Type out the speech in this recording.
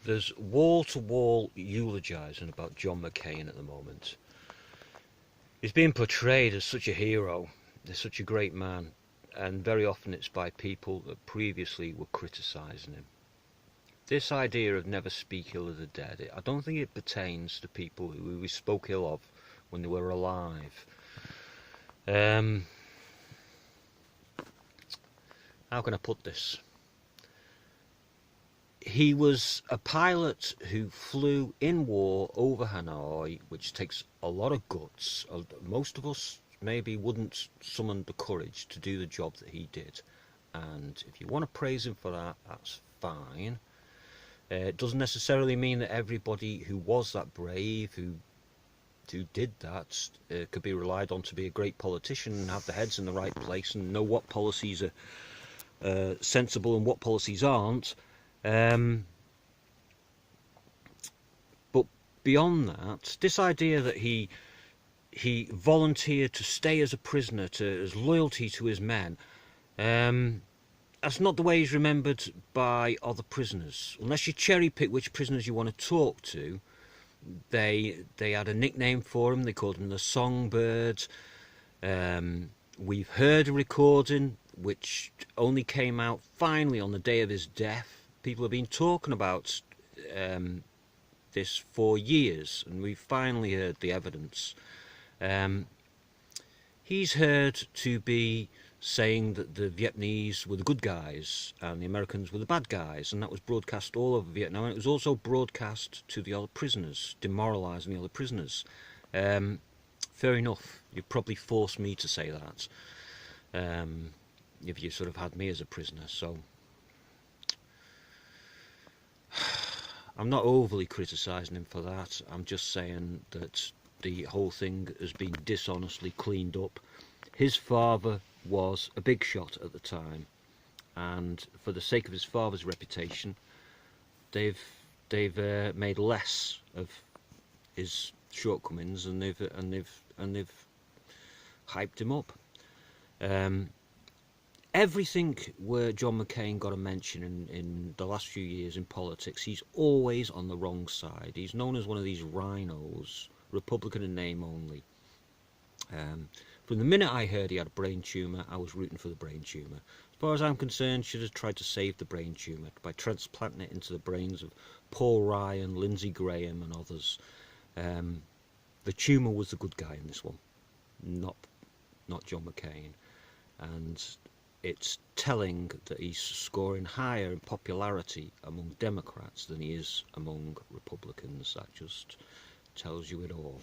There's wall-to-wall eulogising about John McCain at the moment. He's being portrayed as such a hero, as such a great man, and very often it's by people that previously were criticising him. This idea of never speak ill of the dead, I don't think it pertains to people who we spoke ill of when they were alive. How can I put this? He was a pilot who flew in war over Hanoi, which takes a lot of guts. Most of us maybe wouldn't summon the courage to do the job that he did. And if you want to praise him for that, that's fine. It doesn't necessarily mean that everybody who was that brave, who did that, could be relied on to be a great politician and have their heads in the right place and know what policies are sensible and what policies aren't. But beyond that, this idea that he volunteered to stay as a prisoner, as loyalty to his men, that's not the way he's remembered by other prisoners. Unless you cherry pick which prisoners you want to talk to, they had a nickname for him. They called him the Songbird. We've heard a recording which only came out finally on the day of his death. People have been talking about this for years, and we've finally heard the evidence. He's heard to be saying that the Vietnamese were the good guys and the Americans were the bad guys, and that was broadcast all over Vietnam, and it was also broadcast to the other prisoners, demoralising the other prisoners. Fair enough, you probably forced me to say that, if you sort of had me as a prisoner, so I'm not overly criticising him for that. I'm just saying that the whole thing has been dishonestly cleaned up. His father was a big shot at the time, and for the sake of his father's reputation, they've made less of his shortcomings, and they've hyped him up. Everything where John McCain got a mention in the last few years in politics, he's always on the wrong side. He's known as one of these rhinos, Republican in name only. From the minute I heard he had a brain tumour, I was rooting for the brain tumour. As far as I'm concerned, should have tried to save the brain tumour by transplanting it into the brains of Paul Ryan, Lindsey Graham and others. The tumour was the good guy in this one, not John McCain. And it's telling that he's scoring higher in popularity among Democrats than he is among Republicans. That just tells you it all.